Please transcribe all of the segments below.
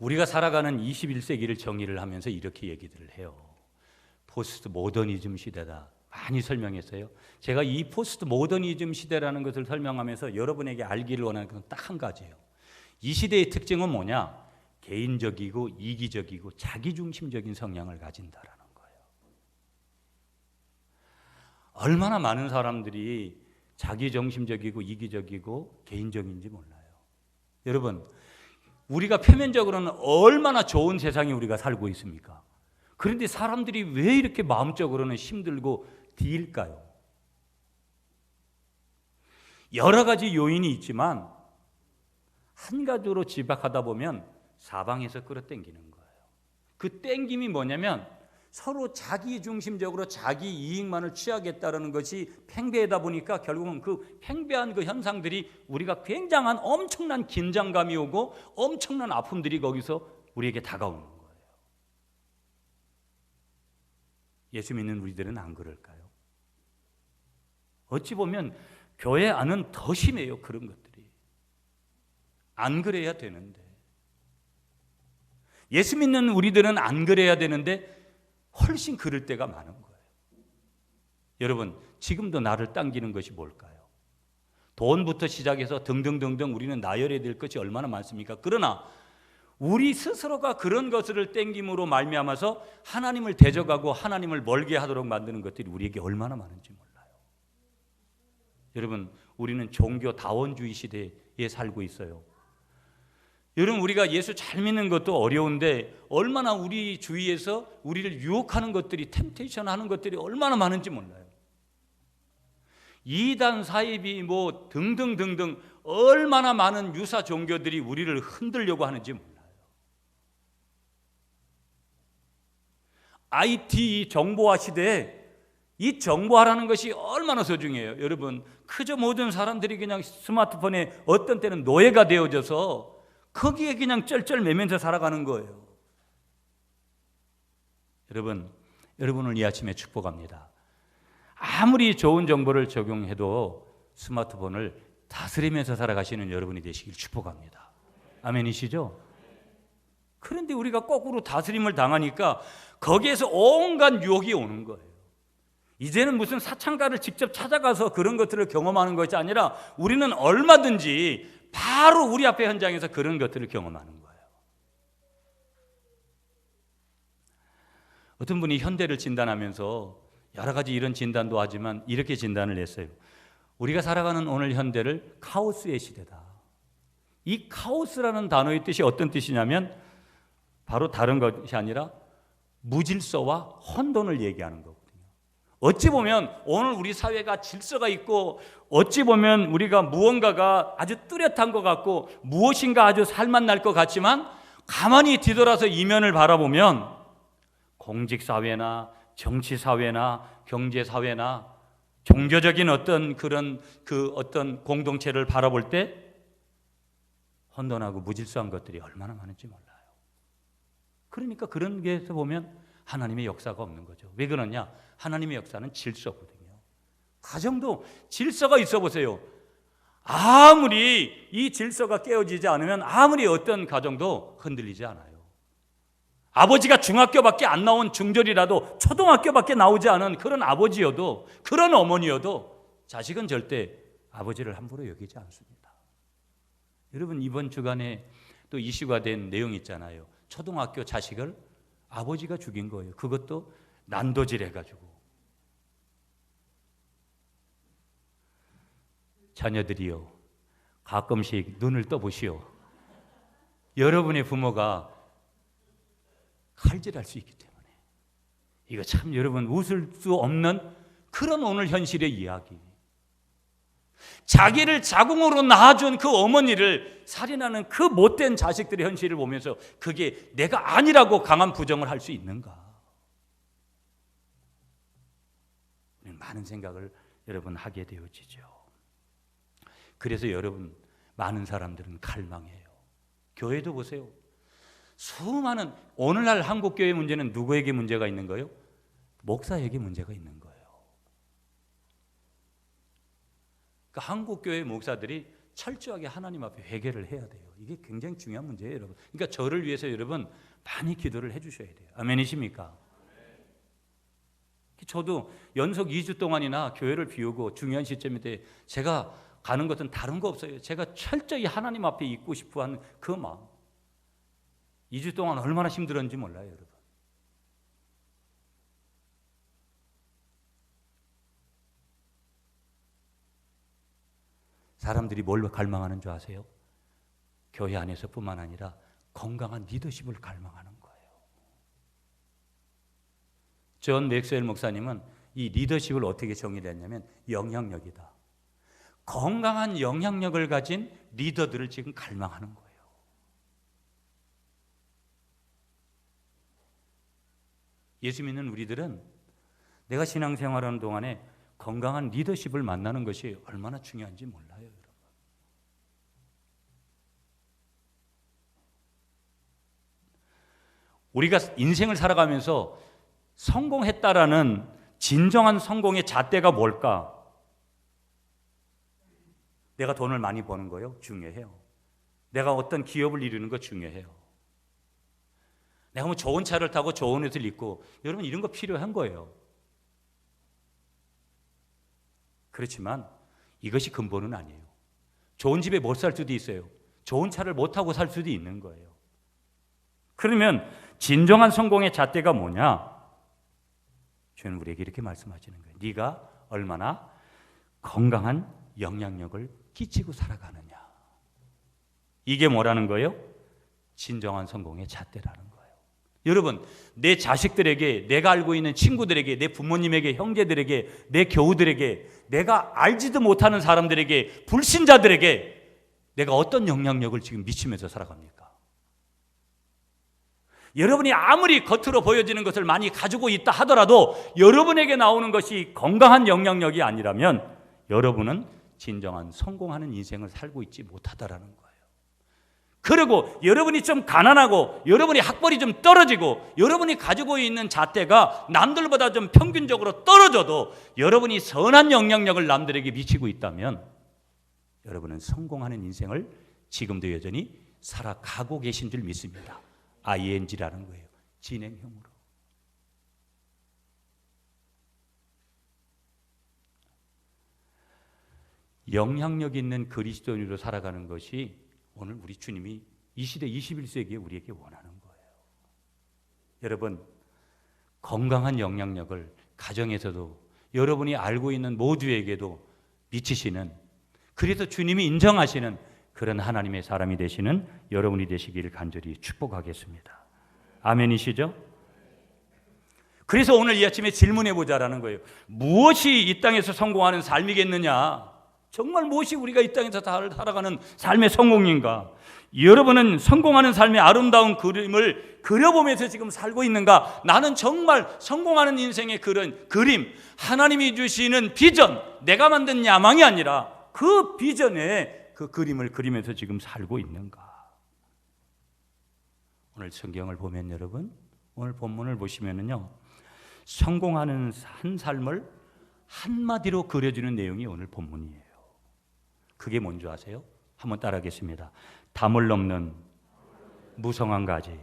우리가 살아가는 21세기를 정의를 하면서 이렇게 얘기들을 해요. 포스트 모더니즘 시대다. 많이 설명했어요. 제가 이 포스트 모더니즘 시대라는 것을 설명하면서 여러분에게 알기를 원하는 것은 딱 한 가지예요. 이 시대의 특징은 뭐냐? 개인적이고 이기적이고 자기중심적인 성향을 가진다라는 거예요. 얼마나 많은 사람들이 자기중심적이고 이기적이고 개인적인지 몰라요. 여러분, 우리가 표면적으로는 얼마나 좋은 세상에 우리가 살고 있습니까? 그런데 사람들이 왜 이렇게 마음적으로는 힘들고 뒤일까요? 여러 가지 요인이 있지만 한 가지로 집약하다 보면 사방에서 끌어당기는 거예요. 그 땡김이 뭐냐면 서로 자기중심적으로 자기 이익만을 취하겠다는 것이 팽배하다 보니까 결국은 그 팽배한 그 현상들이 우리가 굉장한 엄청난 긴장감이 오고 엄청난 아픔들이 거기서 우리에게 다가오는 거예요. 예수 믿는 우리들은 안 그럴까요? 어찌 보면 교회 안은 더 심해요. 그런 것들이. 안 그래야 되는데. 예수 믿는 우리들은 안 그래야 되는데 훨씬 그럴 때가 많은 거예요. 여러분, 지금도 나를 당기는 것이 뭘까요? 돈부터 시작해서 등등등등 우리는 나열해야 될 것이 얼마나 많습니까? 그러나 우리 스스로가 그런 것을 땡김으로 말미암아서 하나님을 대적하고 하나님을 멀게 하도록 만드는 것들이 우리에게 얼마나 많은지 몰라요. 여러분, 우리는 종교 다원주의 시대에 살고 있어요. 여러분, 우리가 예수 잘 믿는 것도 어려운데 얼마나 우리 주위에서 우리를 유혹하는 것들이, 템테이션 하는 것들이 얼마나 많은지 몰라요. 이단, 사이비 뭐 등등등등 얼마나 많은 유사 종교들이 우리를 흔들려고 하는지 몰라요. IT 정보화 시대에 이 정보화라는 것이 얼마나 소중해요. 여러분, 그저 모든 사람들이 그냥 스마트폰에 어떤 때는 노예가 되어져서 거기에 그냥 쩔쩔매면서 살아가는 거예요. 여러분을 이 아침에 축복합니다. 아무리 좋은 정보를 적용해도 스마트폰을 다스리면서 살아가시는 여러분이 되시길 축복합니다. 아멘이시죠? 그런데 우리가 거꾸로 다스림을 당하니까 거기에서 온갖 유혹이 오는 거예요. 이제는 무슨 사창가를 직접 찾아가서 그런 것들을 경험하는 것이 아니라 우리는 얼마든지 바로 우리 앞에 현장에서 그런 것들을 경험하는 거예요. 어떤 분이 현대를 진단하면서 여러 가지 이런 진단도 하지만 이렇게 진단을 했어요. 우리가 살아가는 오늘 현대를 카오스의 시대다. 이 카오스라는 단어의 뜻이 어떤 뜻이냐면 바로 다른 것이 아니라 무질서와 혼돈을 얘기하는 거거든요. 어찌 보면 오늘 우리 사회가 질서가 있고 어찌 보면 우리가 무언가가 아주 뚜렷한 것 같고 무엇인가 아주 살맛날 것 같지만 가만히 뒤돌아서 이면을 바라보면 공직사회나 정치사회나 경제사회나 종교적인 어떤 그런 어떤 공동체를 바라볼 때 혼돈하고 무질서한 것들이 얼마나 많은지 몰라요. 그러니까 그런 게서 보면 하나님의 역사가 없는 거죠. 왜 그러냐? 하나님의 역사는 질서거든요. 가정도 질서가 있어 보세요. 아무리 이 질서가 깨어지지 않으면 아무리 어떤 가정도 흔들리지 않아요. 아버지가 중학교밖에 안 나온 중졸이라도 초등학교밖에 나오지 않은 그런 아버지여도 그런 어머니여도 자식은 절대 아버지를 함부로 여기지 않습니다. 여러분, 이번 주간에 또 이슈가 된 내용 있잖아요. 초등학교 자식을 아버지가 죽인 거예요. 그것도 난도질 해가지고. 자녀들이요, 가끔씩 눈을 떠보시오. 여러분의 부모가 칼질할 수 있기 때문에. 이거 참 여러분 웃을 수 없는 그런 오늘 현실의 이야기. 자기를 자궁으로 낳아준 그 어머니를 살인하는 그 못된 자식들의 현실을 보면서 그게 내가 아니라고 강한 부정을 할 수 있는가? 많은 생각을 여러분 하게 되어지죠. 그래서 여러분, 많은 사람들은 갈망해요. 교회도 보세요. 수많은, 오늘날 한국교회 문제는 누구에게 문제가 있는 거예요? 목사에게 문제가 있는 거예요. 그러니까 한국교회 목사들이 철저하게 하나님 앞에 회개를 해야 돼요. 이게 굉장히 중요한 문제예요, 여러분. 그러니까 저를 위해서 여러분 많이 기도를 해주셔야 돼요. 아멘이십니까? 저도 연속 2주 동안이나 교회를 비우고 중요한 시점인데 제가 가는 것은 다른 거 없어요. 제가 철저히 하나님 앞에 있고 싶어 하는 그 마음. 2주 동안 얼마나 힘들었는지 몰라요, 여러분. 사람들이 뭘 갈망하는 줄 아세요? 교회 안에서뿐만 아니라 건강한 리더십을 갈망하는 거예요. 존 맥스웰 목사님은 이 리더십을 어떻게 정의를 했냐면 영향력이다. 건강한 영향력을 가진 리더들을 지금 갈망하는 거예요. 예수 믿는 우리들은 내가 신앙생활하는 동안에 건강한 리더십을 만나는 것이 얼마나 중요한지 몰라요, 여러분. 우리가 인생을 살아가면서 성공했다라는 진정한 성공의 잣대가 뭘까? 내가 돈을 많이 버는 거요? 중요해요. 내가 어떤 기업을 이루는 거 중요해요. 내가 뭐 좋은 차를 타고 좋은 옷을 입고, 여러분 이런 거 필요한 거예요. 그렇지만 이것이 근본은 아니에요. 좋은 집에 못 살 수도 있어요. 좋은 차를 못 타고 살 수도 있는 거예요. 그러면 진정한 성공의 잣대가 뭐냐? 주는 우리에게 이렇게 말씀하시는 거예요. 네가 얼마나 건강한 영향력을 끼치고 살아가느냐. 이게 뭐라는 거예요? 진정한 성공의 잣대라는 거예요. 여러분, 내 자식들에게, 내가 알고 있는 친구들에게, 내 부모님에게, 형제들에게, 내 교우들에게, 내가 알지도 못하는 사람들에게, 불신자들에게 내가 어떤 영향력을 지금 미치면서 살아갑니까? 여러분이 아무리 겉으로 보여지는 것을 많이 가지고 있다 하더라도 여러분에게 나오는 것이 건강한 영향력이 아니라면 여러분은 진정한 성공하는 인생을 살고 있지 못하다라는 거예요. 그리고 여러분이 좀 가난하고 여러분이 학벌이 좀 떨어지고 여러분이 가지고 있는 잣대가 남들보다 좀 평균적으로 떨어져도 여러분이 선한 영향력을 남들에게 미치고 있다면 여러분은 성공하는 인생을 지금도 여전히 살아가고 계신 줄 믿습니다. ing라는 거예요. 진행형으로. 영향력 있는 그리스도인으로 살아가는 것이 오늘 우리 주님이 이 시대 21세기에 우리에게 원하는 거예요. 여러분, 건강한 영향력을 가정에서도 여러분이 알고 있는 모두에게도 미치시는, 그래서 주님이 인정하시는 그런 하나님의 사람이 되시는 여러분이 되시기를 간절히 축복하겠습니다. 아멘이시죠? 그래서 오늘 이 아침에 질문해 보자라는 거예요. 무엇이 이 땅에서 성공하는 삶이겠느냐? 정말 무엇이 우리가 이 땅에서 살아가는 삶의 성공인가? 여러분은 성공하는 삶의 아름다운 그림을 그려보면서 지금 살고 있는가? 나는 정말 성공하는 인생의 그런 그림, 하나님이 주시는 비전, 내가 만든 야망이 아니라 그 비전에 그 그림을 그리면서 지금 살고 있는가? 오늘 성경을 보면 여러분, 오늘 본문을 보시면은요, 성공하는 한 삶을 한마디로 그려주는 내용이 오늘 본문이에요. 그게 뭔지 아세요? 한번 따라하겠습니다. 담을 넘는 무성한 가지.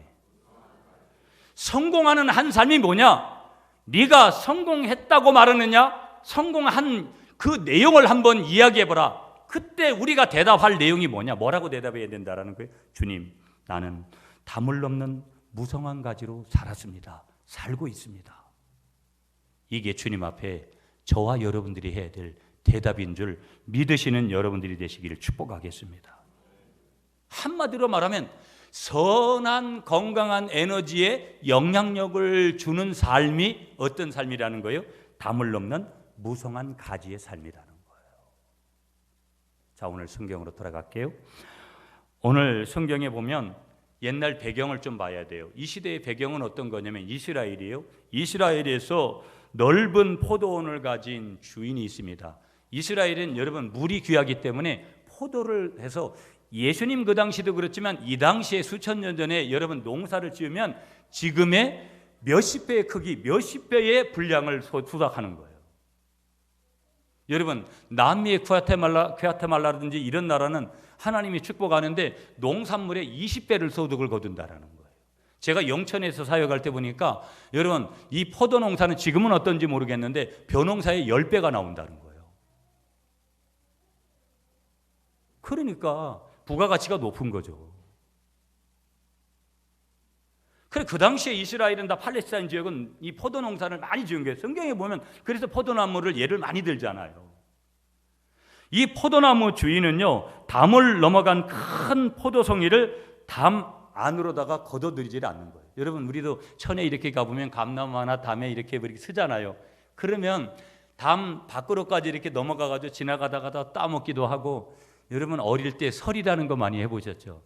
성공하는 한 삶이 뭐냐? 네가 성공했다고 말하느냐? 성공한 그 내용을 한번 이야기해보라. 그때 우리가 대답할 내용이 뭐냐? 뭐라고 대답해야 된다라는 거예요? 주님, 나는 담을 넘는 무성한 가지로 살았습니다. 살고 있습니다. 이게 주님 앞에 저와 여러분들이 해야 될 대답인 줄 믿으시는 여러분들이 되시기를 축복하겠습니다. 한마디로 말하면 선한 건강한 에너지에 영향력을 주는 삶이 어떤 삶이라는 거예요? 담을 넘는 무성한 가지의 삶이라는 거예요. 자, 오늘 성경으로 돌아갈게요. 오늘 성경에 보면 옛날 배경을 좀 봐야 돼요. 이 시대의 배경은 어떤 거냐면 이스라엘이에요. 이스라엘에서 넓은 포도원을 가진 주인이 있습니다. 이스라엘은 여러분 물이 귀하기 때문에 포도를 해서 예수님 그 당시도 그렇지만 이 당시에 수천 년 전에 여러분 농사를 지으면 지금의 몇십 배의 크기, 몇십 배의 분량을 수확하는 거예요. 여러분, 남미의 구아테말라라든지 이런 나라는 하나님이 축복하는데 농산물의 20배를 소득을 거둔다라는 거예요. 제가 영천에서 사역할 때 보니까 여러분, 이 포도 농사는 지금은 어떤지 모르겠는데 벼농사의 10배가 나온다는 거예요. 그러니까 부가가치가 높은 거죠. 그래, 그 당시에 이스라엘은 다 팔레스타인 지역은 이 포도 농사를 많이 지은 거예요. 성경에 보면 그래서 포도나무를 예를 많이 들잖아요. 이 포도나무 주인은요, 담을 넘어간 큰 포도송이를 담 안으로다가 걷어들이질 않는 거예요. 여러분, 우리도 천에 이렇게 가보면 감나무 하나 담에 이렇게 쓰잖아요. 그러면 담 밖으로까지 이렇게 넘어가가지고 지나가다가 따먹기도 하고, 여러분 어릴 때 설이라는 거 많이 해보셨죠?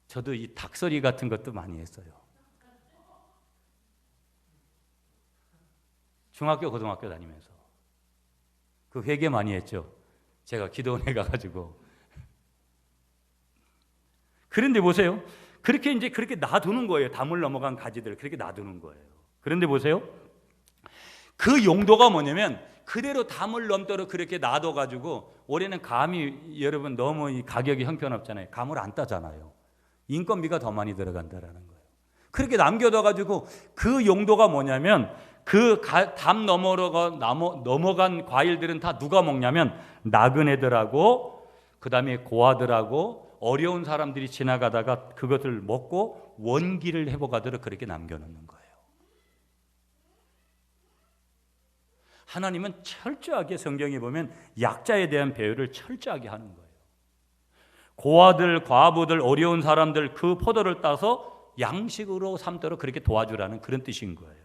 저도 이 닭설이 같은 것도 많이 했어요. 중학교, 고등학교 다니면서 그 회개 많이 했죠. 제가 기도원에 가가지고. 그런데 보세요. 그렇게 놔두는 거예요. 담을 넘어간 가지들 그렇게 놔두는 거예요. 그런데 보세요. 그 용도가 뭐냐면 그대로 담을 넘도록 그렇게 놔둬가지고 올해는 감이 여러분 너무 이 가격이 형편없잖아요. 감을 안 따잖아요. 인건비가 더 많이 들어간다라는 거예요. 그렇게 남겨둬가지고 그 용도가 뭐냐면 그 담 넘어간 과일들은 다 누가 먹냐면 나그네들하고 그 다음에 고아들하고 어려운 사람들이 지나가다가 그것을 먹고 원기를 회복하도록 그렇게 남겨놓는 거예요. 하나님은 철저하게 성경에 보면 약자에 대한 배려를 철저하게 하는 거예요. 고아들, 과부들, 어려운 사람들 그 포도를 따서 양식으로 삼도록 그렇게 도와주라는 그런 뜻인 거예요.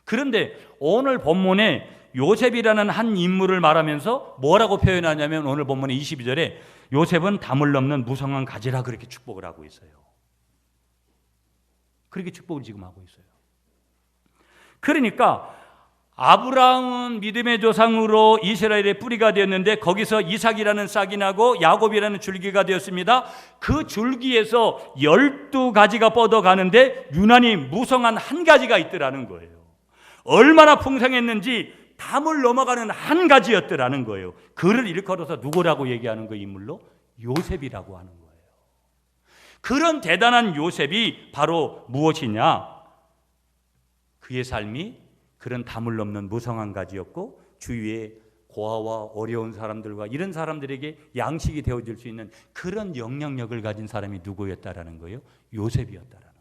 그런데 오늘 본문에 요셉이라는 한 인물을 말하면서 뭐라고 표현하냐면 오늘 본문의 22절에 요셉은 담을 넘는 무성한 가지라 그렇게 축복을 하고 있어요. 그렇게 축복을 지금 하고 있어요. 그러니까 아브라함은 믿음의 조상으로 이스라엘의 뿌리가 되었는데 거기서 이삭이라는 싹이 나고 야곱이라는 줄기가 되었습니다. 그 줄기에서 12가지가 뻗어가는데 유난히 무성한 한 가지가 있더라는 거예요. 얼마나 풍성했는지 담을 넘어가는 한 가지였더라는 거예요. 그를 일컬어서 누구라고 얘기하는 그 인물로? 요셉이라고 하는 거예요. 그런 대단한 요셉이 바로 무엇이냐? 그의 삶이 그런 담을 넘는 무성한 가지였고 주위에 고아와 어려운 사람들과 이런 사람들에게 양식이 되어줄 수 있는 그런 영향력을 가진 사람이 누구였다라는 거예요? 요셉이었다라는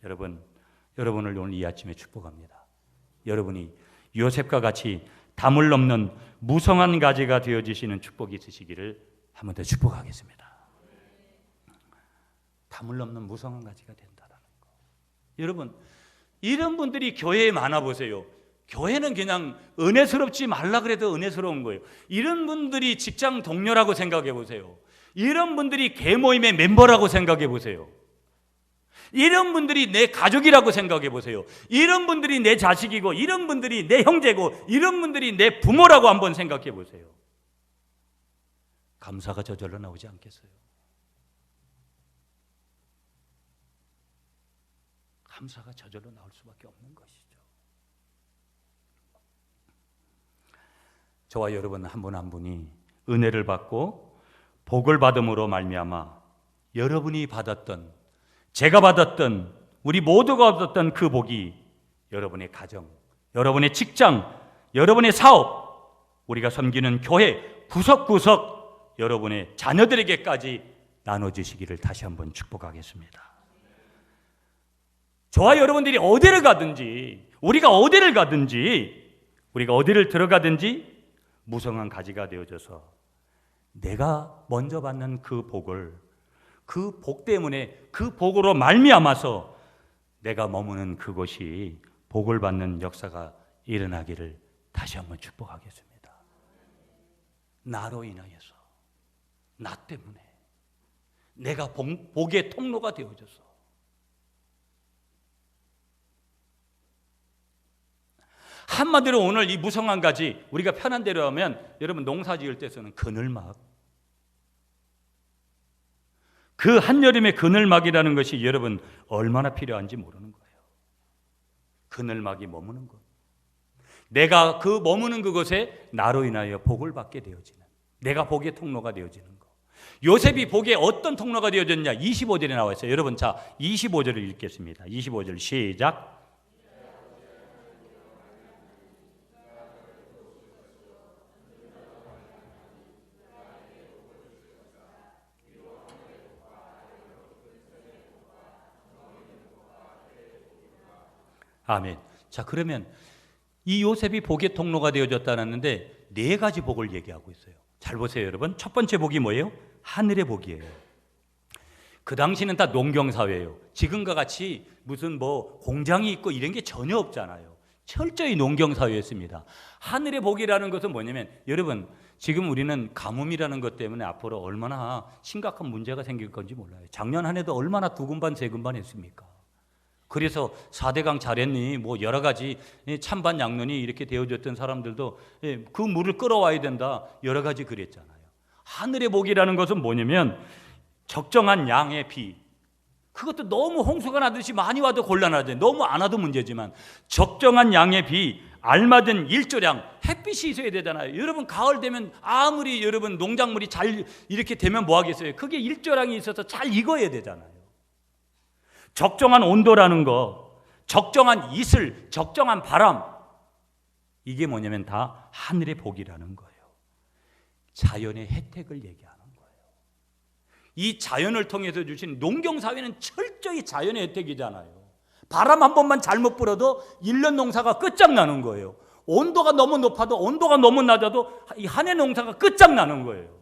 거예요. 여러분을 오늘 이 아침에 축복합니다. 여러분이 요셉과 같이 담을 넘는 무성한 가지가 되어지시는 축복이 있으시기를 한 번 더 축복하겠습니다. 담을 넘는 무성한 가지가 된다라는 거. 여러분, 이런 분들이 교회에 많아 보세요. 교회는 그냥 은혜스럽지 말라 그래도 은혜스러운 거예요. 이런 분들이 직장 동료라고 생각해 보세요. 이런 분들이 개모임의 멤버라고 생각해 보세요. 이런 분들이 내 가족이라고 생각해 보세요. 이런 분들이 내 자식이고 이런 분들이 내 형제고 이런 분들이 내 부모라고 한번 생각해 보세요. 감사가 저절로 나오지 않겠어요? 감사가 저절로 나올 수밖에 없는 것이죠. 저와 여러분 한 분 한 분이 은혜를 받고 복을 받음으로 말미암아 여러분이 받았던, 제가 받았던, 우리 모두가 얻었던 그 복이 여러분의 가정, 여러분의 직장, 여러분의 사업, 우리가 섬기는 교회 구석구석 여러분의 자녀들에게까지 나눠주시기를 다시 한번 축복하겠습니다. 저와 여러분들이 어디를 가든지, 우리가 어디를 가든지, 우리가 어디를 들어가든지 무성한 가지가 되어져서 내가 먼저 받는 그 복을, 그 복 때문에 그 복으로 말미암아서 내가 머무는 그곳이 복을 받는 역사가 일어나기를 다시 한번 축복하겠습니다. 나로 인하여서, 나 때문에 내가 복의 통로가 되어져서 한마디로 오늘 이 무성한 가지, 우리가 편한 대로 하면 여러분 농사 지을 때 쓰는 그늘막, 그 한여름의 그늘막이라는 것이 여러분 얼마나 필요한지 모르는 거예요. 그늘막이 머무는 것. 내가 그 머무는 그곳에 나로 인하여 복을 받게 되어지는, 내가 복의 통로가 되어지는 거. 요셉이 복의 어떤 통로가 되어졌냐? 25절에 나와 있어요. 여러분, 자 25절을 읽겠습니다. 25절 시작. 아멘. 자, 그러면 이 요셉이 복의 통로가 되어졌다는데 네 가지 복을 얘기하고 있어요. 잘 보세요, 여러분. 첫 번째 복이 뭐예요? 하늘의 복이에요. 그 당시는 다 농경사회예요. 지금과 같이 무슨 뭐 공장이 있고 이런 게 전혀 없잖아요. 철저히 농경사회였습니다. 하늘의 복이라는 것은 뭐냐면, 여러분, 지금 우리는 가뭄이라는 것 때문에 앞으로 얼마나 심각한 문제가 생길 건지 몰라요. 작년 한 해도 얼마나 두근반 세근반 했습니까? 그래서 4대강 잘했니? 뭐 여러 가지 찬반 양론이 이렇게 되어졌던 사람들도 그 물을 끌어와야 된다. 여러 가지 그랬잖아요. 하늘의 복이라는 것은 뭐냐면 적정한 양의 비. 그것도 너무 홍수가 나듯이 많이 와도 곤란하죠. 너무 안 와도 문제지만 적정한 양의 비, 알맞은 일조량, 햇빛이 있어야 되잖아요. 여러분, 가을 되면 아무리 여러분 농작물이 잘 이렇게 되면 뭐 하겠어요? 그게 일조량이 있어서 잘 익어야 되잖아요. 적정한 온도라는 거, 적정한 이슬, 적정한 바람, 이게 뭐냐면 다 하늘의 복이라는 거예요. 자연의 혜택을 얘기하는 거예요. 이 자연을 통해서 주신 농경사회는 철저히 자연의 혜택이잖아요. 바람 한 번만 잘못 불어도 1년 농사가 끝장나는 거예요. 온도가 너무 높아도, 온도가 너무 낮아도 이 한 해 농사가 끝장나는 거예요.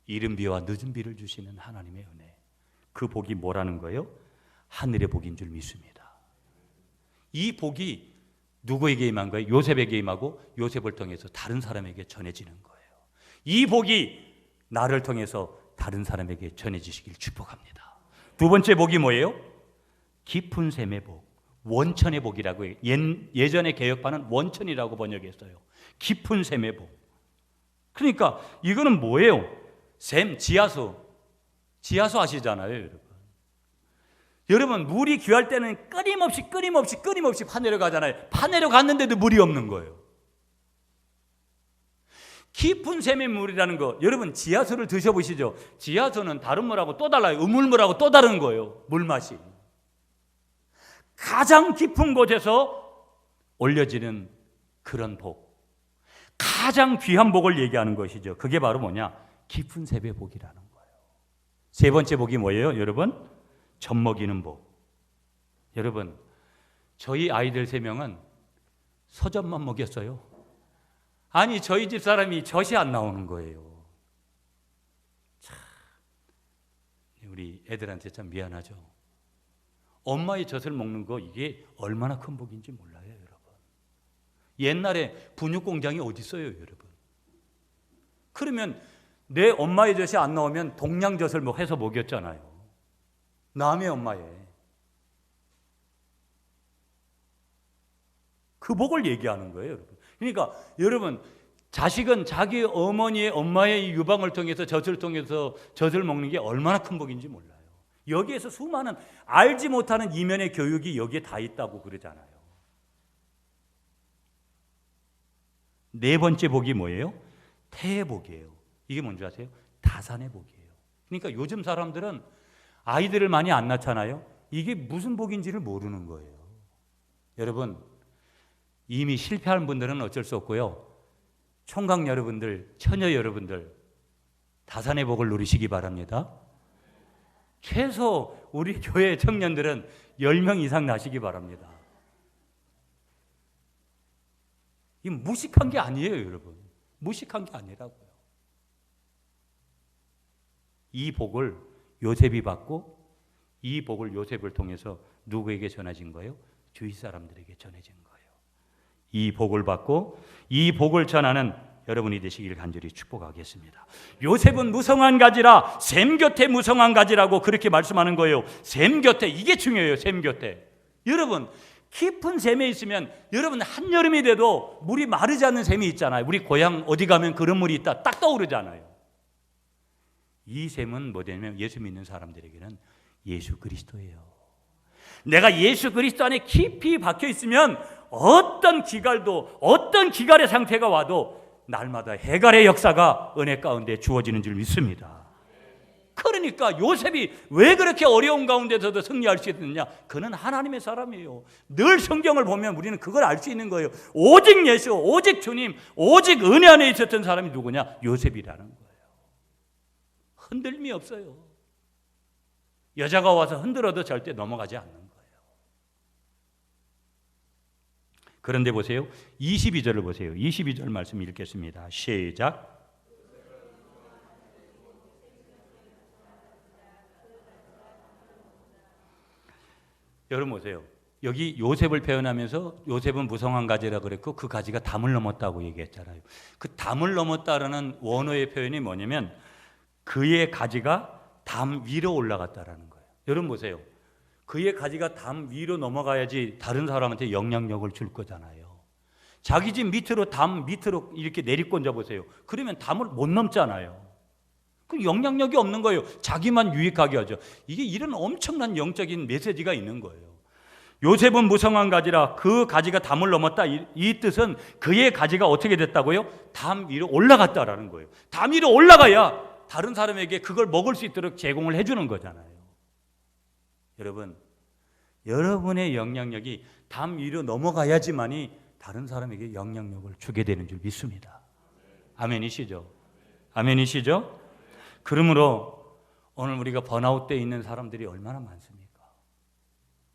이른 비와 늦은 비를 주시는 하나님의 은혜, 그 복이 뭐라는 거예요? 하늘의 복인 줄 믿습니다. 이 복이 누구에게 임한 거예요? 요셉에게 임하고 요셉을 통해서 다른 사람에게 전해지는 거예요. 이 복이 나를 통해서 다른 사람에게 전해지시길 축복합니다. 두 번째 복이 뭐예요? 깊은 샘의 복, 원천의 복이라고 해요. 예전의 개혁판은 원천이라고 번역했어요. 깊은 샘의 복. 그러니까 이거는 뭐예요? 샘, 지하수 아시잖아요, 여러분. 여러분, 물이 귀할 때는 끊임없이 파내려 가잖아요. 파내려 갔는데도 물이 없는 거예요. 깊은 샘의 물이라는 거, 여러분 지하수를 드셔보시죠. 지하수는 다른 물하고 또 달라요. 우물물하고 또 다른 거예요. 물맛이. 가장 깊은 곳에서 올려지는 그런 복, 가장 귀한 복을 얘기하는 것이죠. 그게 바로 뭐냐? 깊은 샘의 복이라는 거예요. 세 번째 복이 뭐예요, 여러분? 젖 먹이는 복. 여러분, 저희 아이들 3명은 서젖만 먹였어요. 아니, 저희 집 사람이 젖이 안 나오는 거예요. 참, 우리 애들한테 참 미안하죠. 엄마의 젖을 먹는 거, 이게 얼마나 큰 복인지 몰라요, 여러분. 옛날에 분육 공장이 어디 있어요, 여러분? 그러면 내 엄마의 젖이 안 나오면 동양젖을 뭐 해서 먹였잖아요. 남의 엄마의. 그 복을 얘기하는 거예요, 여러분. 그러니까 여러분, 자식은 자기 어머니의 엄마의 유방을 통해서 젖을 먹는 게 얼마나 큰 복인지 몰라요. 여기에서 수많은 알지 못하는 이면의 교육이 여기에 다 있다고 그러잖아요. 네 번째 복이 뭐예요? 태의 복이에요. 이게 뭔지 아세요? 다산의 복이에요. 그러니까 요즘 사람들은 아이들을 많이 안 낳잖아요. 이게 무슨 복인지를 모르는 거예요. 여러분, 이미 실패한 분들은 어쩔 수 없고요. 총각 여러분들, 처녀 여러분들, 다산의 복을 누리시기 바랍니다. 최소 우리 교회 청년들은 10명 이상 나시기 바랍니다. 이 무식한 게 아니에요, 여러분. 무식한 게 아니라고요. 이 복을 요셉이 받고, 이 복을 요셉을 통해서 누구에게 전해진 거예요? 주위 사람들에게 전해진 거예요. 이 복을 받고 이 복을 전하는 여러분이 되시길 간절히 축복하겠습니다. 요셉은 무성한 가지라 샘 곁에 무성한 가지라고 그렇게 말씀하는 거예요. 샘 곁에, 이게 중요해요. 샘 곁에. 여러분, 깊은 샘에 있으면, 여러분 한여름이 돼도 물이 마르지 않는 샘이 있잖아요. 우리 고향 어디 가면 그런 물이 있다 딱 떠오르잖아요. 이 샘은 뭐냐면 예수 믿는 사람들에게는 예수 그리스도예요. 내가 예수 그리스도 안에 깊이 박혀 있으면 어떤 기갈도, 어떤 기갈의 상태가 와도 날마다 해갈의 역사가 은혜 가운데 주어지는 줄 믿습니다. 그러니까 요셉이 왜 그렇게 어려운 가운데서도 승리할 수 있느냐? 그는 하나님의 사람이에요. 늘 성경을 보면 우리는 그걸 알 수 있는 거예요. 오직 예수, 오직 주님, 오직 은혜 안에 있었던 사람이 누구냐? 요셉이라는 거예요. 흔들림이 없어요. 여자가 와서 흔들어도 절대 넘어가지 않는 거예요. 그런데 보세요. 22절을 보세요. 22절 말씀 읽겠습니다. 시작. 여러분 보세요. 여기 요셉을 표현하면서 요셉은 무성한 가지라 그랬고 그 가지가 담을 넘었다고 얘기했잖아요. 그 담을 넘었다라는 원어의 표현이 뭐냐면 그의 가지가 담 위로 올라갔다라는 거예요. 여러분 보세요. 그의 가지가 담 위로 넘어가야지 다른 사람한테 영향력을 줄 거잖아요. 자기 집 밑으로 담 밑으로 이렇게 내리꼰져 보세요. 그러면 담을 못 넘잖아요. 그 영향력이 없는 거예요. 자기만 유익하게 하죠. 이게 이런 엄청난 영적인 메시지가 있는 거예요. 요셉은 무성한 가지라 그 가지가 담을 넘었다. 이 뜻은 그의 가지가 어떻게 됐다고요? 담 위로 올라갔다라는 거예요. 담 위로 올라가야 다른 사람에게 그걸 먹을 수 있도록 제공을 해주는 거잖아요. 여러분, 여러분의 영향력이 담 위로 넘어가야지만이 다른 사람에게 영향력을 주게 되는 줄 믿습니다. 아멘이시죠? 아멘이시죠? 그러므로 오늘 우리가 번아웃되어 있는 사람들이 얼마나 많습니까?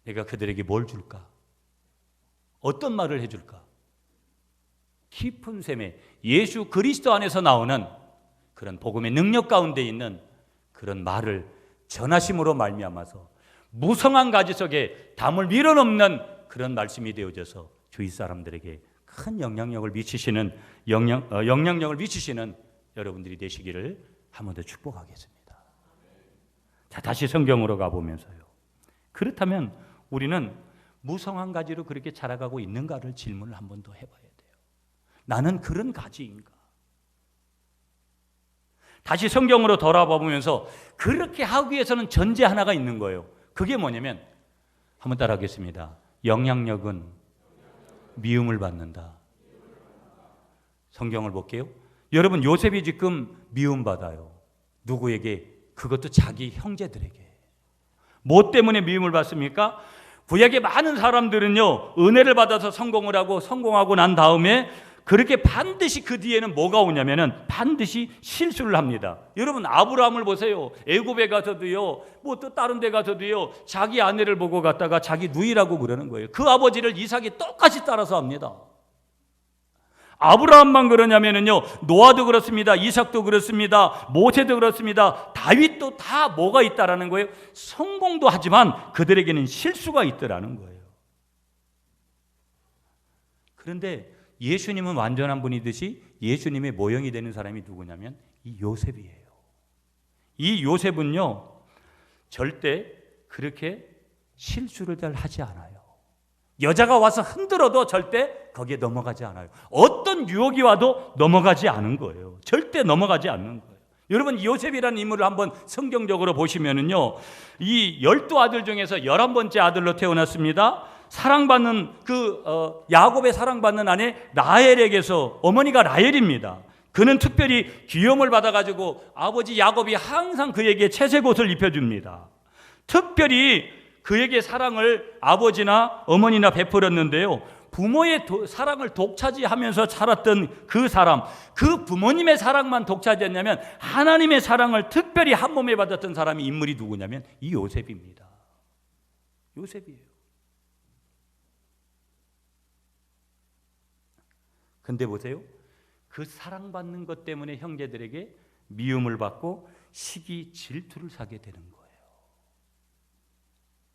내가 그들에게 뭘 줄까? 어떤 말을 해줄까? 깊은 샘에 예수 그리스도 안에서 나오는 그런 복음의 능력 가운데 있는 그런 말을 전하심으로 말미암아서 무성한 가지 속에 담을 밀어넘는 그런 말씀이 되어져서 주위 사람들에게 큰 영향력을 미치시는 영향력을 미치시는 여러분들이 되시기를 한 번 더 축복하겠습니다. 자, 다시 성경으로 가보면서요. 그렇다면 우리는 무성한 가지로 그렇게 자라가고 있는가를 질문을 한 번 더 해봐야 돼요. 나는 그런 가지인가? 다시 성경으로 돌아보면서 그렇게 하기 위해서는 전제 하나가 있는 거예요. 그게 뭐냐면 한번 따라하겠습니다. 영향력은 미움을 받는다. 성경을 볼게요. 여러분, 요셉이 지금 미움받아요. 누구에게? 그것도 자기 형제들에게. 뭐 때문에 미움을 받습니까? 구약의 많은 사람들은요, 은혜를 받아서 성공하고 난 다음에 그렇게 반드시 그 뒤에는 뭐가 오냐면은 반드시 실수를 합니다. 여러분, 아브라함을 보세요. 애굽에 가서도요, 뭐 또 다른 데 가서도요, 자기 아내를 보고 갔다가 자기 누이라고 그러는 거예요. 그 아버지를 이삭이 똑같이 따라서 합니다. 아브라함만 그러냐면요, 노아도 그렇습니다. 이삭도 그렇습니다. 모세도 그렇습니다. 다윗도 다 뭐가 있다라는 거예요? 성공도 하지만 그들에게는 실수가 있더라는 거예요. 그런데 예수님은 완전한 분이듯이 예수님의 모형이 되는 사람이 누구냐면 이 요셉이에요. 이 요셉은요, 절대 그렇게 실수를 잘 하지 않아요. 여자가 와서 흔들어도 절대 거기에 넘어가지 않아요. 어떤 유혹이 와도 넘어가지 않은 거예요. 절대 넘어가지 않는 거예요. 여러분, 요셉이라는 인물을 한번 성경적으로 보시면은요, 이 12아들 중에서 11번째 아들로 태어났습니다. 사랑받는 야곱의 사랑받는 아내 라헬에게서 어머니가 라헬입니다. 그는 특별히 귀염을 받아가지고 아버지 야곱이 항상 그에게 채색옷을 입혀줍니다. 특별히 그에게 사랑을 아버지나 어머니나 베풀었는데요, 부모의 사랑을 독차지하면서 살았던 그 사람, 그 부모님의 사랑만 독차지했냐면 하나님의 사랑을 특별히 한 몸에 받았던 사람이 인물이 누구냐면 이 요셉입니다. 요셉이에요. 근데 보세요. 그 사랑받는 것 때문에 형제들에게 미움을 받고 시기 질투를 사게 되는 거예요.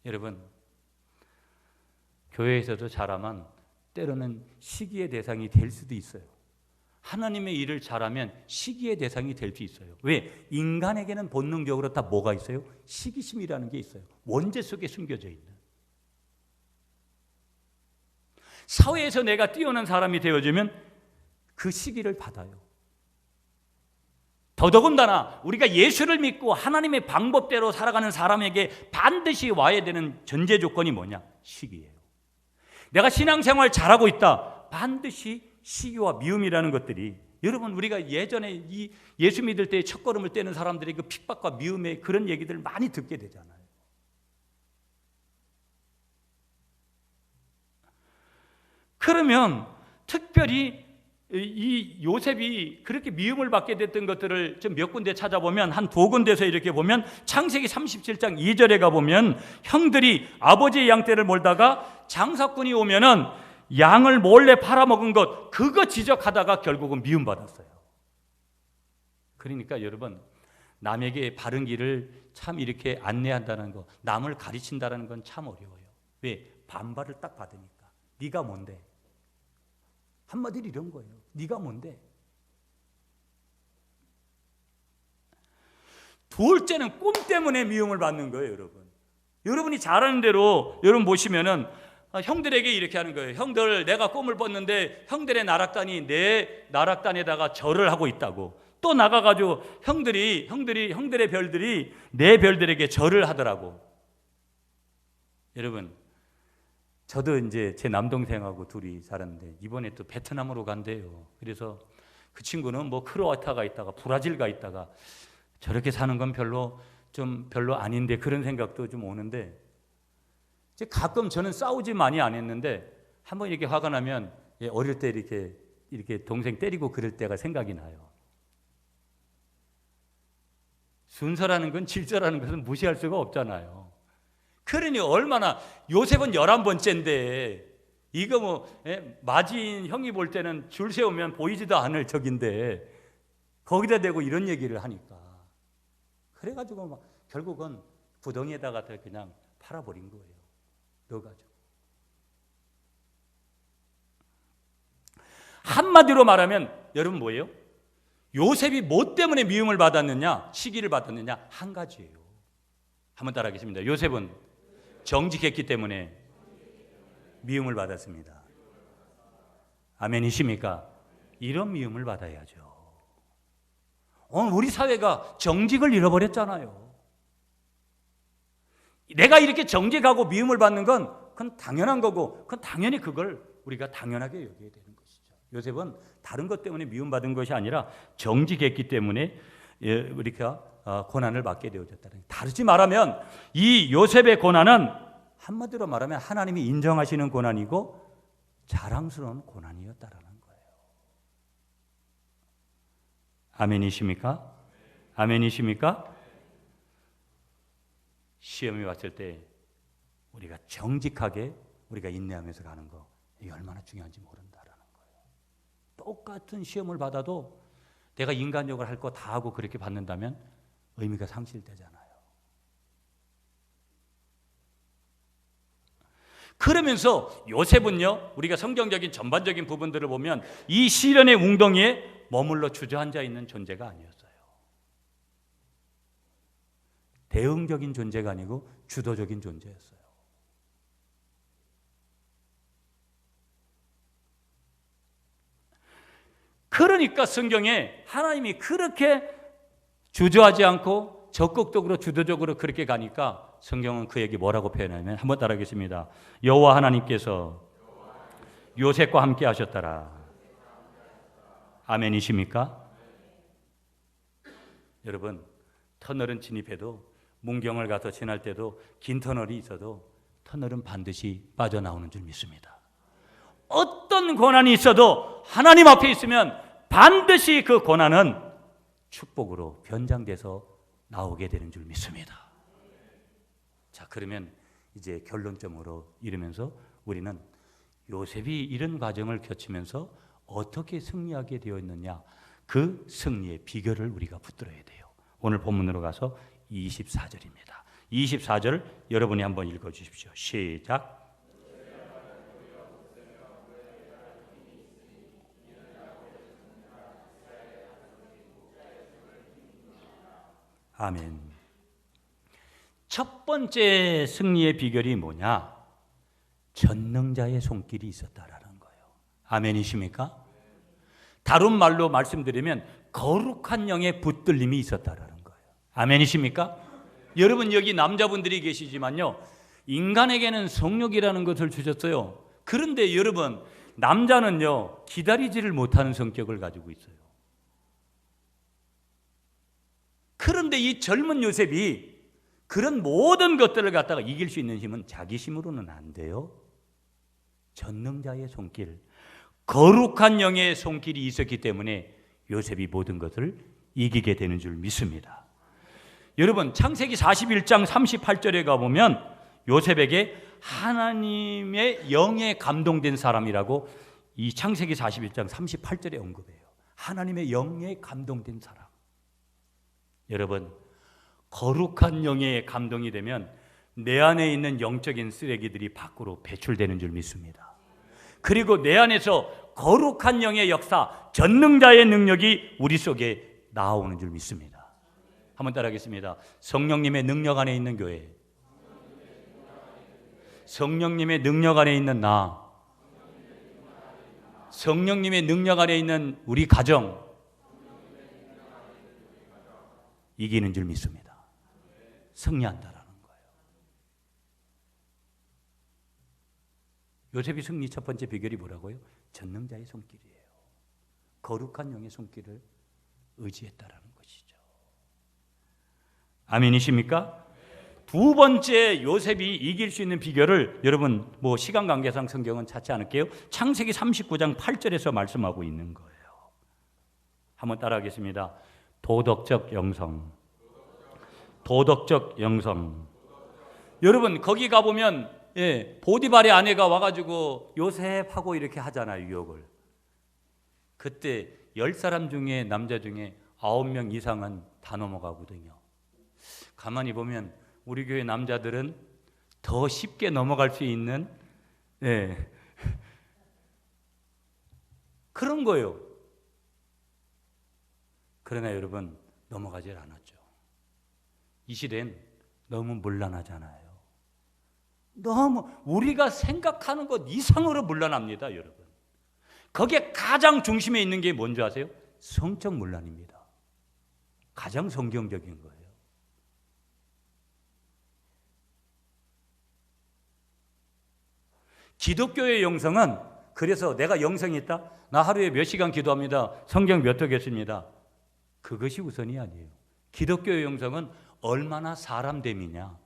여러분, 교회에서도 잘하면 때로는 시기의 대상이 될 수도 있어요. 하나님의 일을 잘하면 시기의 대상이 될 수 있어요. 왜? 인간에게는 본능적으로 다 뭐가 있어요? 시기심이라는 게 있어요. 원죄 속에 숨겨져 있는. 사회에서 내가 뛰어난 사람이 되어지면 그 시기를 받아요. 더더군다나 우리가 예수를 믿고 하나님의 방법대로 살아가는 사람에게 반드시 와야 되는 전제 조건이 뭐냐? 시기예요. 내가 신앙생활 잘하고 있다. 반드시 시기와 미움이라는 것들이, 여러분 우리가 예전에 이 예수 믿을 때 첫걸음을 떼는 사람들의 그 핍박과 미움의 그런 얘기들을 많이 듣게 되잖아요. 그러면 특별히 이 요셉이 그렇게 미움을 받게 됐던 것들을 좀 몇 군데 찾아보면, 한 두 군데서 이렇게 보면, 창세기 37장 2절에 가보면 형들이 아버지의 양떼를 몰다가 장사꾼이 오면은 양을 몰래 팔아먹은 것, 그거 지적하다가 결국은 미움받았어요. 그러니까 여러분, 남에게 바른 길을 참 이렇게 안내한다는 거, 남을 가르친다는 건 참 어려워요. 왜? 반발을 딱 받으니까. 네가 뭔데? 한마디로 이런 거예요. 네가 뭔데? 둘째는 꿈 때문에 미움을 받는 거예요, 여러분. 여러분이 잘하는 대로 여러분 보시면은 형들에게 이렇게 하는 거예요. 형들, 내가 꿈을 꿨는데 형들의 나락단이 내 나락단에다가 절을 하고 있다고. 또 나가가지고 형들의 별들이 내 별들에게 절을 하더라고. 여러분, 저도 이제 제 남동생하고 둘이 살았는데 이번에 또 베트남으로 간대요. 그래서 그 친구는 뭐 크로아티아가 있다가 브라질 가 있다가 저렇게 사는 건 별로 아닌데, 그런 생각도 좀 오는데, 이제 가끔 저는 싸우지 많이 안 했는데 한번 이렇게 화가 나면 어릴 때 이렇게 동생 때리고 그럴 때가 생각이 나요. 순서라는 건, 질서라는 것은 무시할 수가 없잖아요. 그러니 얼마나, 요셉은 11번째인데 이거 뭐 마진 형이 볼 때는 줄 세우면 보이지도 않을 적인데 거기다 대고 이런 얘기를 하니까, 그래가지고 막 결국은 구덩이에다가 그냥 팔아버린 거예요. 넣어가지고. 한마디로 말하면 여러분 뭐예요? 요셉이 뭐 때문에 미움을 받았느냐, 시기를 받았느냐, 한 가지예요. 한번 따라하겠습니다. 요셉은 정직했기 때문에 미움을 받았습니다. 아멘이십니까? 이런 미움을 받아야죠. 오늘 우리 사회가 정직을 잃어버렸잖아요. 내가 이렇게 정직하고 미움을 받는 건 그건 당연한 거고, 그건 당연히 그걸 우리가 당연하게 여겨야 되는 것이죠. 요셉은 다른 것 때문에 미움받은 것이 아니라 정직했기 때문에 우리가 고난을 받게 되어졌다는. 다르지 말하면 이 요셉의 고난은 한마디로 말하면 하나님이 인정하시는 고난이고 자랑스러운 고난이었다라는 거예요. 아멘이십니까? 아멘이십니까? 시험이 왔을 때 우리가 정직하게 우리가 인내하면서 가는 거, 이게 얼마나 중요한지 모른다라는 거예요. 똑같은 시험을 받아도 내가 인간적으로 할 거 다 하고 그렇게 받는다면 의미가 상실되잖아요. 그러면서 요셉은요, 우리가 성경적인 전반적인 부분들을 보면 이 시련의 웅덩이에 머물러 주저앉아 있는 존재가 아니었어요. 대응적인 존재가 아니고 주도적인 존재였어요. 그러니까 성경에 하나님이 그렇게 주저하지 않고 적극적으로 주도적으로 그렇게 가니까 성경은 그에게 뭐라고 표현하냐면, 한번 따라하겠습니다. 여호와 하나님께서 요셉과 함께 하셨더라. 아멘이십니까? 여러분, 터널은 진입해도, 문경을 가서 지날 때도, 긴 터널이 있어도 터널은 반드시 빠져나오는 줄 믿습니다. 어떤 고난이 있어도 하나님 앞에 있으면 반드시 그 고난은 축복으로 변장돼서 나오게 되는 줄 믿습니다. 자, 그러면 이제 결론점으로 이르면서 우리는 요셉이 이런 과정을 거치면서 어떻게 승리하게 되어 있느냐, 그 승리의 비결을 우리가 붙들어야 돼요. 오늘 본문으로 가서 24절입니다. 24절 여러분이 한번 읽어주십시오. 시작. 아멘. 첫 번째 승리의 비결이 뭐냐? 전능자의 손길이 있었다라는 거예요. 아멘이십니까? 다른 말로 말씀드리면 거룩한 영의 붙들림이 있었다라는 거예요. 아멘이십니까? 여러분 여기 남자분들이 계시지만요, 인간에게는 성욕이라는 것을 주셨어요. 그런데 여러분, 남자는요 기다리지를 못하는 성격을 가지고 있어요. 그런데 이 젊은 요셉이 그런 모든 것들을 갖다가 이길 수 있는 힘은 자기 힘으로는 안 돼요. 전능자의 손길, 거룩한 영의 손길이 있었기 때문에 요셉이 모든 것을 이기게 되는 줄 믿습니다. 여러분 창세기 41장 38절에 가보면 요셉에게 하나님의 영에 감동된 사람이라고 이 창세기 41장 38절에 언급해요. 하나님의 영에 감동된 사람. 여러분, 거룩한 영에 감동이 되면 내 안에 있는 영적인 쓰레기들이 밖으로 배출되는 줄 믿습니다. 그리고 내 안에서 거룩한 영의 역사, 전능자의 능력이 우리 속에 나오는 줄 믿습니다. 한번 따라하겠습니다. 성령님의 능력 안에 있는 교회, 성령님의 능력 안에 있는 나, 성령님의 능력 안에 있는 우리 가정, 이기는 줄 믿습니다. 승리한다라는 거예요. 요셉이 승리 첫 번째 비결이 뭐라고요? 전능자의 손길이에요. 거룩한 영의 손길을 의지했다라는 것이죠. 아멘이십니까? 두 번째 요셉이 이길 수 있는 비결을 여러분 뭐 시간 관계상 성경은 찾지 않을게요. 창세기 39장 8절에서 말씀하고 있는 거예요. 한번 따라하겠습니다. 도덕적 영성. 도덕적 영성. 여러분 거기 가보면 보디발의 아내가 와가지고 요셉하고 이렇게 하잖아요. 유혹을. 그때 10사람 중에 남자 중에 9명 이상은 다 넘어가거든요. 가만히 보면 우리 교회 남자들은 더 쉽게 넘어갈 수 있는 그런 거예요. 그러나 여러분 넘어가질 않았죠. 이 시대엔 너무 문란하잖아요. 너무 우리가 생각하는 것 이상으로 문란합니다, 여러분. 거기에 가장 중심에 있는 게 뭔지 아세요? 성적 문란입니다. 가장 성경적인 거예요. 기독교의 영성은 그래서 내가 영성이 있다? 나 하루에 몇 시간 기도합니다. 성경 몇 터 읽습니다. 그것이 우선이 아니에요. 기독교의 영성은 얼마나 사람됨이냐,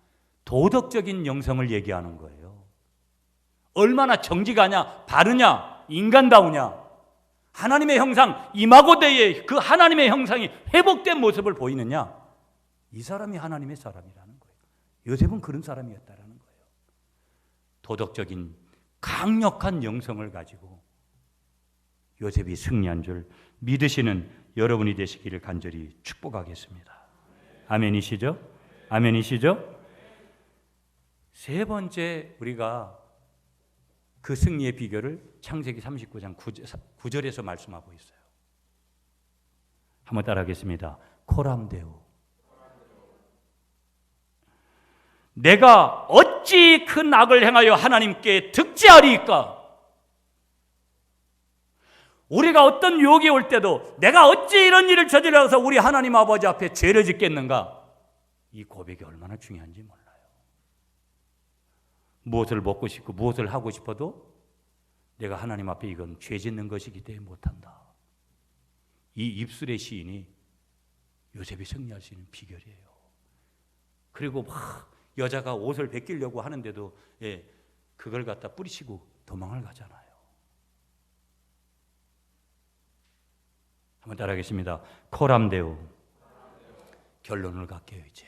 도덕적인 영성을 얘기하는 거예요. 얼마나 정직하냐, 바르냐, 인간다우냐, 하나님의 형상, 이마고대의 그 하나님의 형상이 회복된 모습을 보이느냐, 이 사람이 하나님의 사람이라는 거예요. 요셉은 그런 사람이었다라는 거예요. 도덕적인 강력한 영성을 가지고 요셉이 승리한 줄 믿으시는 여러분이 되시기를 간절히 축복하겠습니다. 아멘이시죠? 아멘이시죠? 세 번째 우리가 그 승리의 비결을 창세기 39장 9절에서 말씀하고 있어요. 한번 따라하겠습니다. 코람데오. 내가 어찌 큰 악을 행하여 하나님께 득죄하리이까? 우리가 어떤 유혹이 올 때도 내가 어찌 이런 일을 저질러서 우리 하나님 아버지 앞에 죄를 짓겠는가? 이 고백이 얼마나 중요한지 몰라요. 무엇을 먹고 싶고 무엇을 하고 싶어도 내가 하나님 앞에 이건 죄 짓는 것이기 때문에 못한다. 이 입술의 시인이 요셉이 승리할 수 있는 비결이에요. 그리고 막 여자가 옷을 벗기려고 하는데도 그걸 갖다 뿌리치고 도망을 가잖아요. 한번 따라하겠습니다. 코람데오. 결론을 갈게요. 이제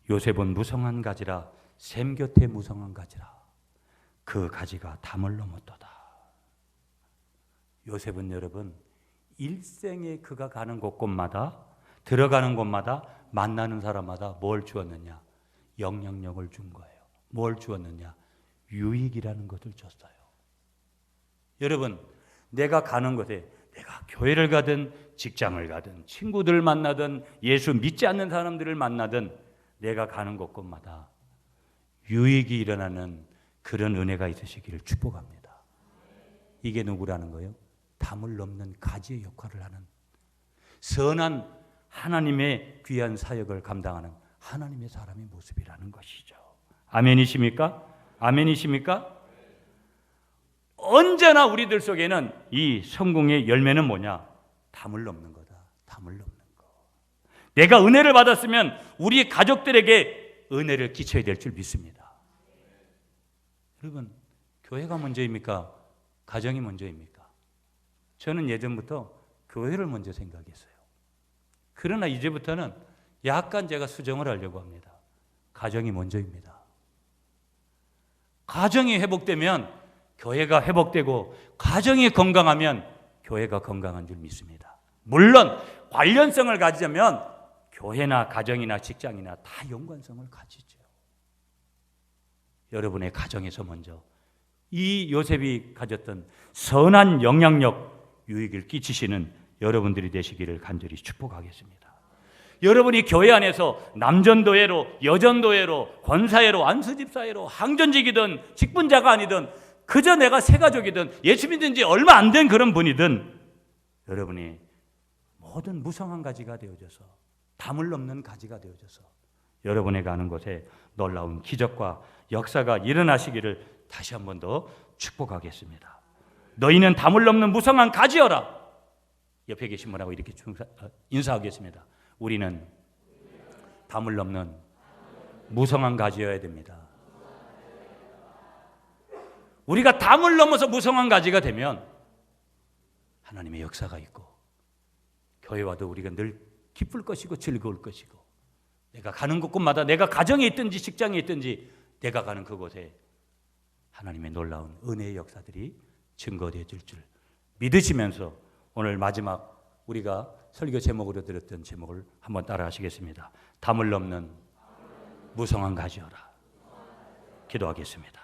요셉은 무성한 가지라 샘 곁에 무성한 가지라 그 가지가 담을 넘었도다. 요셉은 여러분 일생에 그가 가는 곳곳마다 들어가는 곳마다 만나는 사람마다 뭘 주었느냐? 영향력을 준 거예요. 뭘 주었느냐? 유익이라는 것을 줬어요. 여러분 내가 가는 곳에 내가 교회를 가든 직장을 가든 친구들을 만나든 예수 믿지 않는 사람들을 만나든 내가 가는 곳곳마다 유익이 일어나는 그런 은혜가 있으시기를 축복합니다. 이게 누구라는 거예요? 담을 넘는 가지의 역할을 하는 선한 하나님의 귀한 사역을 감당하는 하나님의 사람의 모습이라는 것이죠. 아멘이십니까? 아멘이십니까? 언제나 우리들 속에는 이 성공의 열매는 뭐냐? 담을 넘는 거다. 담을 넘는 거. 내가 은혜를 받았으면 우리 가족들에게 은혜를 끼쳐야 될 줄 믿습니다. 여러분, 교회가 먼저입니까? 가정이 먼저입니까? 저는 예전부터 교회를 먼저 생각했어요. 그러나 이제부터는 약간 제가 수정을 하려고 합니다. 가정이 먼저입니다. 가정이 회복되면 교회가 회복되고, 가정이 건강하면 교회가 건강한 줄 믿습니다. 물론 관련성을 가지자면 교회나 가정이나 직장이나 다 연관성을 가지죠. 여러분의 가정에서 먼저 이 요셉이 가졌던 선한 영향력, 유익을 끼치시는 여러분들이 되시기를 간절히 축복하겠습니다. 여러분이 교회 안에서 남전도회로, 여전도회로, 권사회로, 안수집사회로, 항전직이든 직분자가 아니든 그저 내가 새가족이든 예수 믿은 지 얼마 안 된 그런 분이든 여러분이 모든 무성한 가지가 되어져서, 담을 넘는 가지가 되어져서 여러분의 가는 곳에 놀라운 기적과 역사가 일어나시기를 다시 한 번 더 축복하겠습니다. 너희는 담을 넘는 무성한 가지여라. 옆에 계신 분하고 이렇게 인사하겠습니다. 우리는 담을 넘는 무성한 가지여야 됩니다. 우리가 담을 넘어서 무성한 가지가 되면 하나님의 역사가 있고, 교회와도 우리가 늘 기쁠 것이고 즐거울 것이고, 내가 가는 곳곳마다, 내가 가정에 있든지 직장에 있든지 내가 가는 그곳에 하나님의 놀라운 은혜의 역사들이 증거되어 줄 줄 믿으시면서 오늘 마지막 우리가 설교 제목으로 들었던 제목을 한번 따라 하시겠습니다. 담을 넘는 무성한 가지여라. 기도하겠습니다.